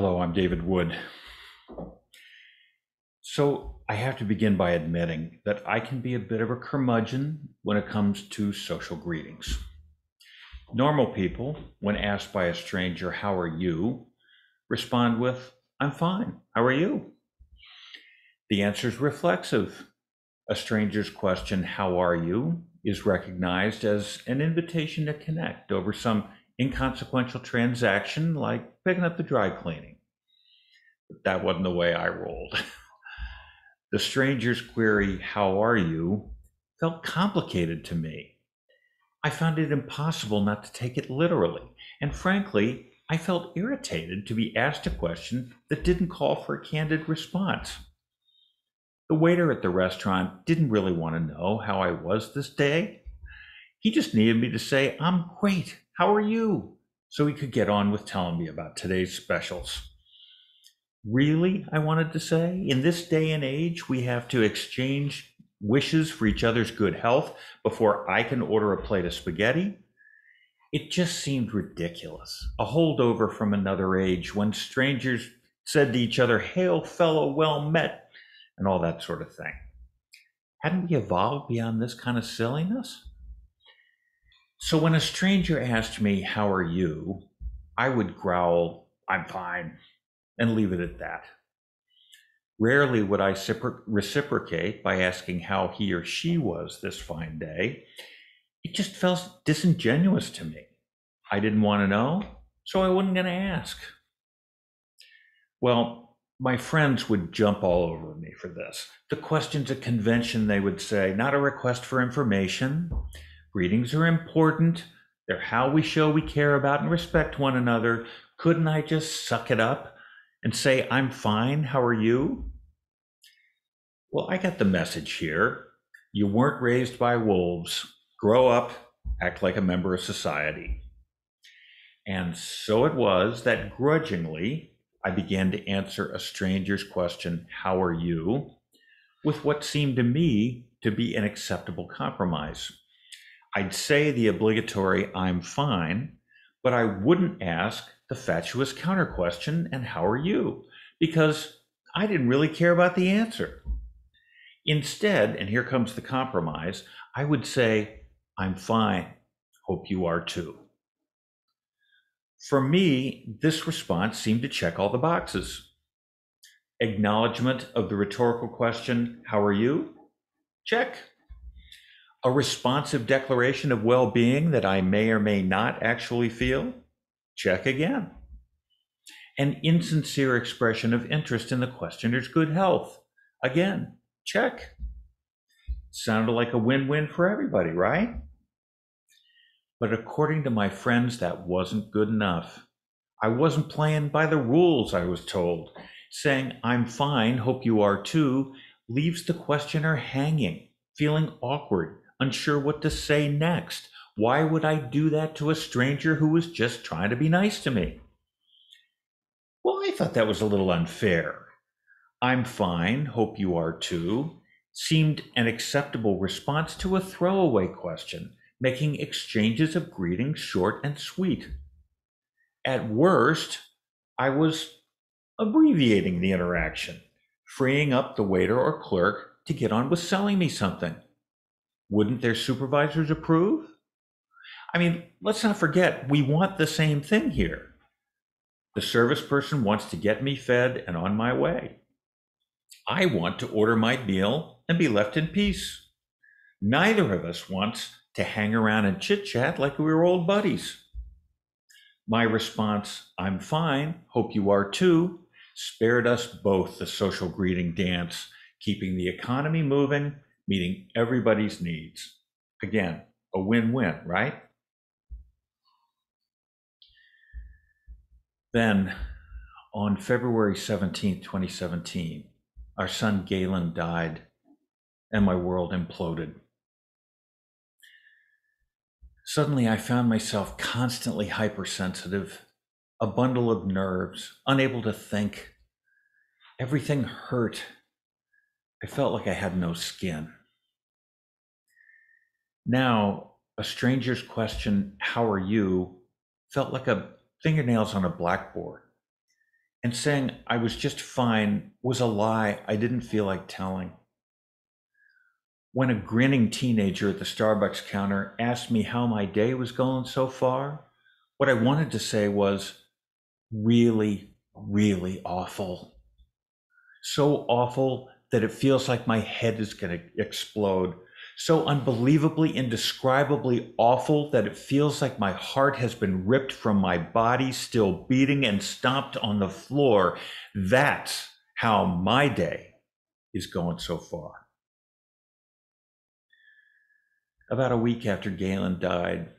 Hello, I'm David Wood. So I have to begin by admitting that I can be a bit of a curmudgeon when it comes to social greetings. Normal people, when asked by a stranger, "How are you?" respond with, "I'm fine. How are you?" The answer is reflexive. A stranger's question, "How are you?" is recognized as an invitation to connect over some inconsequential transaction like picking up the dry cleaning. But that wasn't the way I rolled. The stranger's query, "How are you?" felt complicated to me. I found it impossible not to take it literally, and frankly, I felt irritated to be asked a question that didn't call for a candid response. The waiter at the restaurant didn't really want to know how I was this day. He just needed me to say, "I'm great. How are you?" so he could get on with telling me about today's specials. Really, I wanted to say, in this day and age, we have to exchange wishes for each other's good health before I can order a plate of spaghetti. It just seemed ridiculous, a holdover from another age when strangers said to each other, "Hail, fellow, well met," and all that sort of thing. Hadn't we evolved beyond this kind of silliness? So when a stranger asked me, "How are you?" I would growl, "I'm fine," and leave it at that. Rarely would I reciprocate by asking how he or she was this fine day. It just felt disingenuous to me. I didn't want to know, so I wasn't going to ask. Well, my friends would jump all over me for this. The question's a convention, they would say, not a request for information. Greetings are important. They're how we show we care about and respect one another. Couldn't I just suck it up and say, "I'm fine, how are you?" Well, I got the message here. You weren't raised by wolves. Grow up, act like a member of society. And so it was that grudgingly, I began to answer a stranger's question, "How are you?" with what seemed to me to be an acceptable compromise. I'd say the obligatory, "I'm fine," but I wouldn't ask the fatuous counter question, "And how are you?" because I didn't really care about the answer. Instead, and here comes the compromise, I would say, "I'm fine. Hope you are too." For me, this response seemed to check all the boxes. Acknowledgement of the rhetorical question, "How are you?" Check. A responsive declaration of well being that I may or may not actually feel? Check again. An insincere expression of interest in the questioner's good health? Again, check. Sounded like a win win for everybody, right? But according to my friends, that wasn't good enough. I wasn't playing by the rules, I was told. Saying, "I'm fine, hope you are too," leaves the questioner hanging, feeling awkward, unsure what to say next. Why would I do that to a stranger who was just trying to be nice to me? Well, I thought that was a little unfair. "I'm fine, hope you are too" seemed an acceptable response to a throwaway question, making exchanges of greetings short and sweet. At worst, I was abbreviating the interaction, freeing up the waiter or clerk to get on with selling me something. Wouldn't their supervisors approve? I mean, let's not forget, we want the same thing here. The service person wants to get me fed and on my way. I want to order my meal and be left in peace. Neither of us wants to hang around and chit chat like we were old buddies. My response, "I'm fine, hope you are too," spared us both the social greeting dance, keeping the economy moving, meeting everybody's needs. Again, a win win, right? Then, on February 17th, 2017, our son Galen died, and my world imploded. Suddenly, I found myself constantly hypersensitive, a bundle of nerves, unable to think. Everything hurt. I felt like I had no skin. Now, a stranger's question, "How are you?" felt like a fingernails on a blackboard. And saying I was just fine was a lie I didn't feel like telling. When a grinning teenager at the Starbucks counter asked me how my day was going so far, what I wanted to say was really, really awful. So awful that it feels like my head is going to explode. So unbelievably, indescribably awful that it feels like my heart has been ripped from my body, still beating and stomped on the floor. That's how my day is going so far. About a week after Galen died,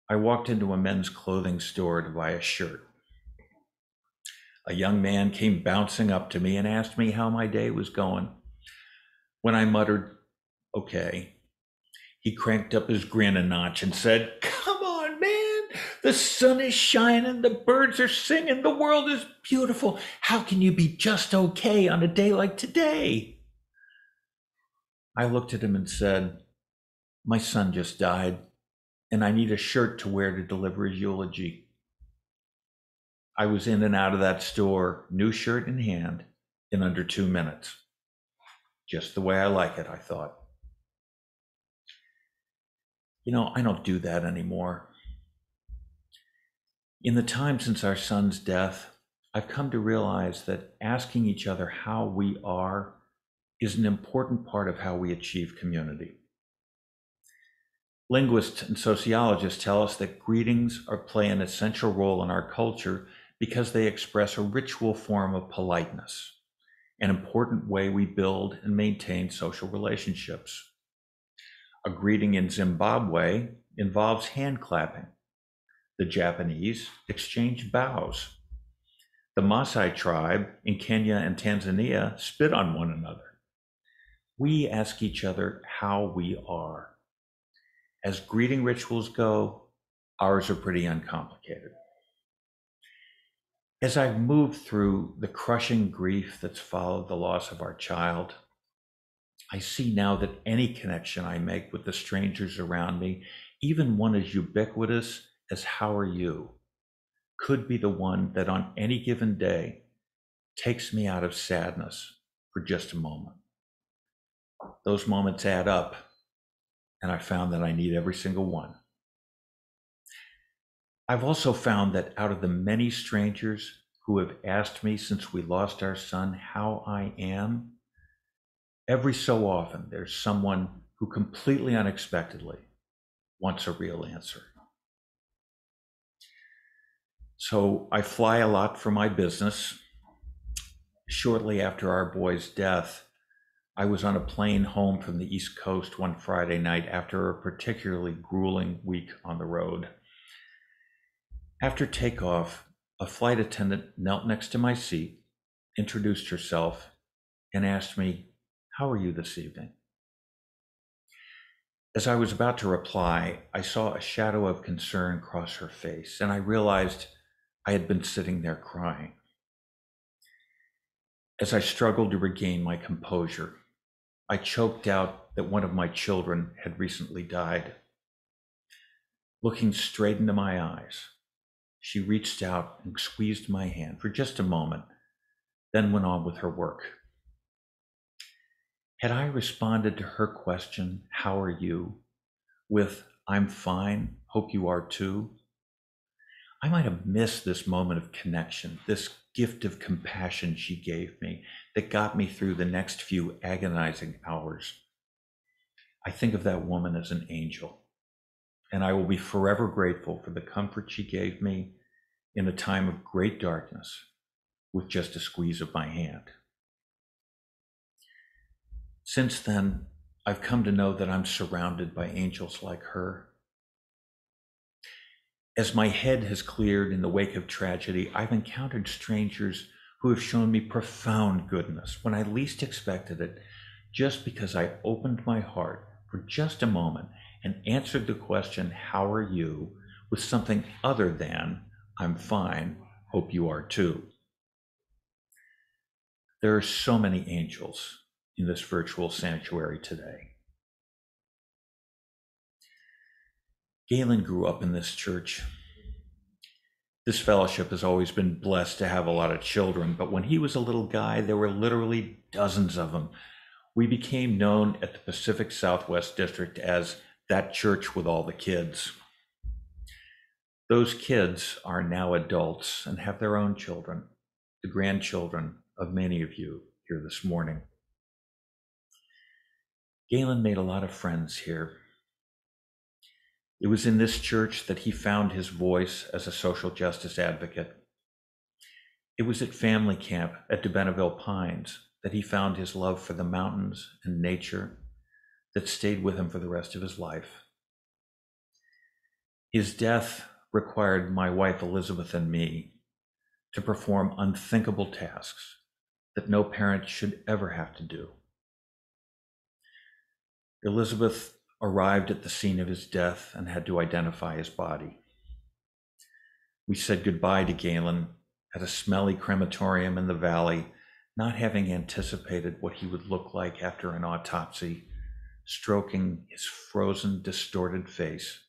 I walked into a men's clothing store to buy a shirt. A young man came bouncing up to me and asked me how my day was going. When I muttered, okay, he cranked up his grin a notch and said, "Come on, man. The sun is shining, the birds are singing, the world is beautiful. How can you be just okay on a day like today?" I looked at him and said, "My son just died, and I need a shirt to wear to deliver his eulogy." I was in and out of that store, new shirt in hand, in under 2 minutes. Just the way I like it, I thought. I don't do that anymore. In the time since our son's death, I've come to realize that asking each other how we are is an important part of how we achieve community. Linguists and sociologists tell us that greetings play an essential role in our culture because they express a ritual form of politeness, an important way we build and maintain social relationships. A greeting in Zimbabwe involves hand clapping. The Japanese exchange bows. The Maasai tribe in Kenya and Tanzania spit on one another. We ask each other how we are. As greeting rituals go, ours are pretty uncomplicated. As I've moved through the crushing grief that's followed the loss of our child, I see now that any connection I make with the strangers around me, even one as ubiquitous as "how are you," could be the one that on any given day takes me out of sadness for just a moment. Those moments add up, and I found that I need every single one. I've also found that out of the many strangers who have asked me since we lost our son how I am, every so often there's someone who completely unexpectedly wants a real answer. So I fly a lot for my business. Shortly after our boy's death, I was on a plane home from the East Coast one Friday night after a particularly grueling week on the road. After takeoff, a flight attendant knelt next to my seat, introduced herself, and asked me, "How are you this evening?" As I was about to reply, I saw a shadow of concern cross her face, and I realized I had been sitting there crying. As I struggled to regain my composure, I choked out that one of my children had recently died. Looking straight into my eyes, she reached out and squeezed my hand for just a moment, then went on with her work. Had I responded to her question, "How are you?" with "I'm fine, hope you are too," I might have missed this moment of connection, this gift of compassion she gave me that got me through the next few agonizing hours. I think of that woman as an angel, and I will be forever grateful for the comfort she gave me in a time of great darkness with just a squeeze of my hand. Since then, I've come to know that I'm surrounded by angels like her. As my head has cleared in the wake of tragedy, I've encountered strangers who have shown me profound goodness when I least expected it, just because I opened my heart for just a moment and answered the question, "How are you?" with something other than "I'm fine, hope you are too." There are so many angels in this virtual sanctuary today. Galen grew up in this church. This fellowship has always been blessed to have a lot of children, but when he was a little guy, there were literally dozens of them. We became known at the Pacific Southwest District as that church with all the kids. Those kids are now adults and have their own children, the grandchildren of many of you here this morning. Galen made a lot of friends here. It was in this church that he found his voice as a social justice advocate. It was at family camp at De Benneville Pines that he found his love for the mountains and nature that stayed with him for the rest of his life. His death required my wife Elizabeth and me to perform unthinkable tasks that no parent should ever have to do. Elizabeth arrived at the scene of his death and had to identify his body. We said goodbye to Galen at a smelly crematorium in the valley, not having anticipated what he would look like after an autopsy, stroking his frozen, distorted face,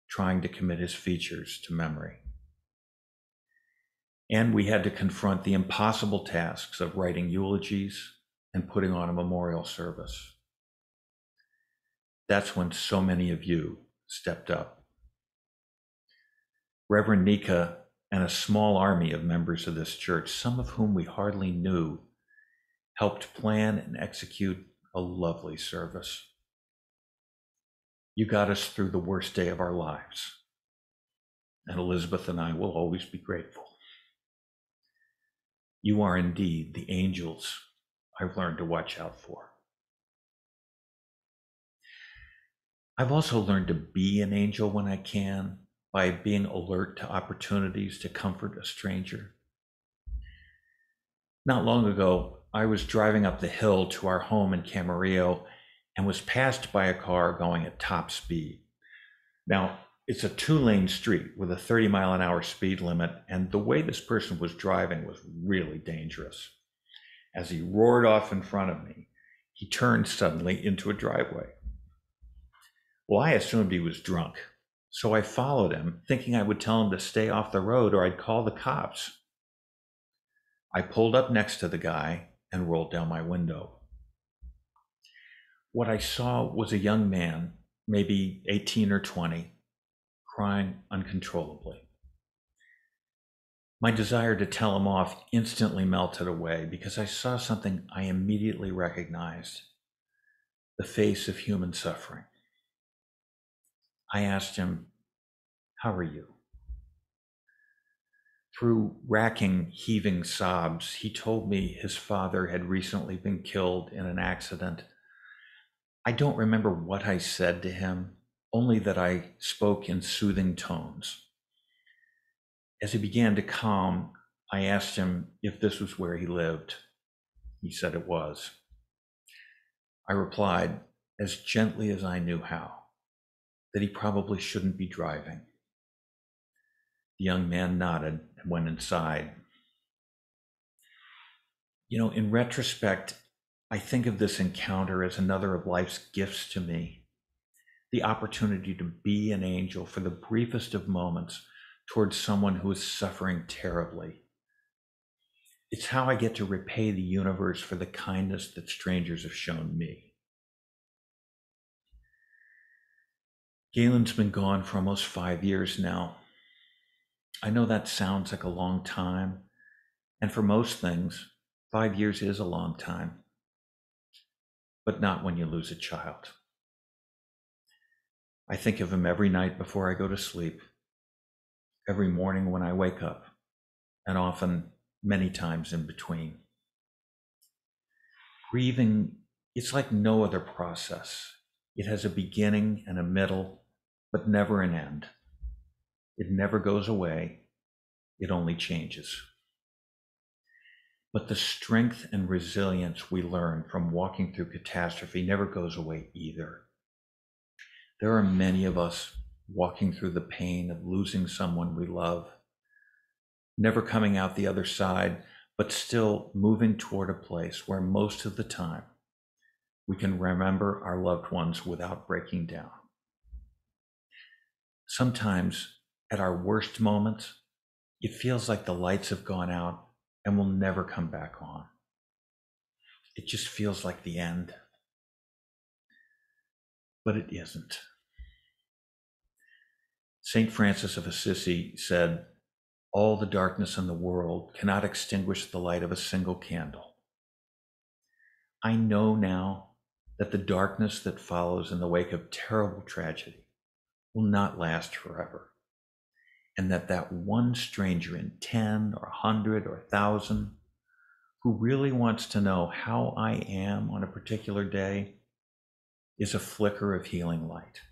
trying to commit his features to memory. And we had to confront the impossible tasks of writing eulogies and putting on a memorial service. That's when so many of you stepped up. Reverend Nika and a small army of members of this church, some of whom we hardly knew, helped plan and execute a lovely service. You got us through the worst day of our lives, and Elizabeth and I will always be grateful. You are indeed the angels I've learned to watch out for. I've also learned to be an angel when I can by being alert to opportunities to comfort a stranger. Not long ago, I was driving up the hill to our home in Camarillo and was passed by a car going at top speed. Now, it's a 2-lane street with a 30-mile-an-hour speed limit, and the way this person was driving was really dangerous. As he roared off in front of me, he turned suddenly into a driveway. Well, I assumed he was drunk, so I followed him, thinking I would tell him to stay off the road or I'd call the cops. I pulled up next to the guy and rolled down my window. What I saw was a young man, maybe 18 or 20, crying uncontrollably. My desire to tell him off instantly melted away because I saw something I immediately recognized: the face of human suffering. I asked him, "How are you?" Through racking, heaving sobs, he told me his father had recently been killed in an accident. I don't remember what I said to him, only that I spoke in soothing tones. As he began to calm, I asked him if this was where he lived. He said it was. I replied, as gently as I knew how, that he probably shouldn't be driving. The young man nodded and went inside. You know, in retrospect, I think of this encounter as another of life's gifts to me. The opportunity to be an angel for the briefest of moments towards someone who is suffering terribly. It's how I get to repay the universe for the kindness that strangers have shown me. Galen's been gone for almost 5 years now. I know that sounds like a long time, and for most things, 5 years is a long time, but not when you lose a child. I think of him every night before I go to sleep, every morning when I wake up, and often many times in between. Grieving, it's like no other process. It has a beginning and a middle, but never an end. It never goes away. It only changes. But the strength and resilience we learn from walking through catastrophe never goes away either. There are many of us walking through the pain of losing someone we love, never coming out the other side, but still moving toward a place where most of the time we can remember our loved ones without breaking down. Sometimes at our worst moments, It feels like the lights have gone out and will never come back on. It just feels like the end. But it isn't. St. Francis of Assisi said, "All the darkness in the world cannot extinguish the light of a single candle." I know now that the darkness that follows in the wake of terrible tragedy will not last forever, and that one stranger in 10 or 100 or 1,000 who really wants to know how I am on a particular day is a flicker of healing light.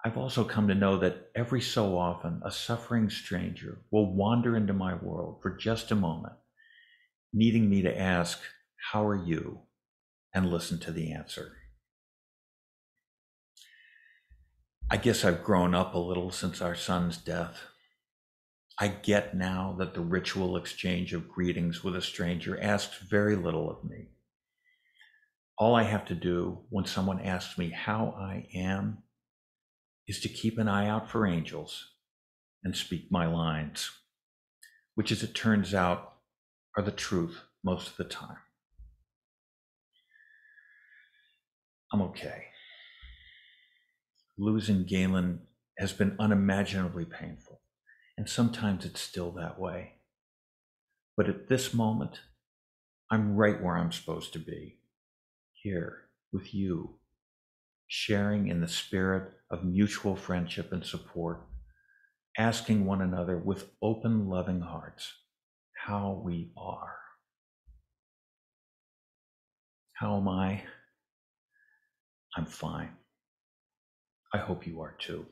I've also come to know that every so often a suffering stranger will wander into my world for just a moment, needing me to ask, "How are you?" and listen to the answer. I guess I've grown up a little since our son's death. I get now that the ritual exchange of greetings with a stranger asks very little of me. All I have to do when someone asks me how I am is to keep an eye out for angels and speak my lines, which, as it turns out, are the truth most of the time. I'm okay. Losing Galen has been unimaginably painful, and sometimes it's still that way. But at this moment, I'm right where I'm supposed to be, here with you, sharing in the spirit of mutual friendship and support, asking one another with open, loving hearts how we are. How am I? I'm fine. I hope you are too.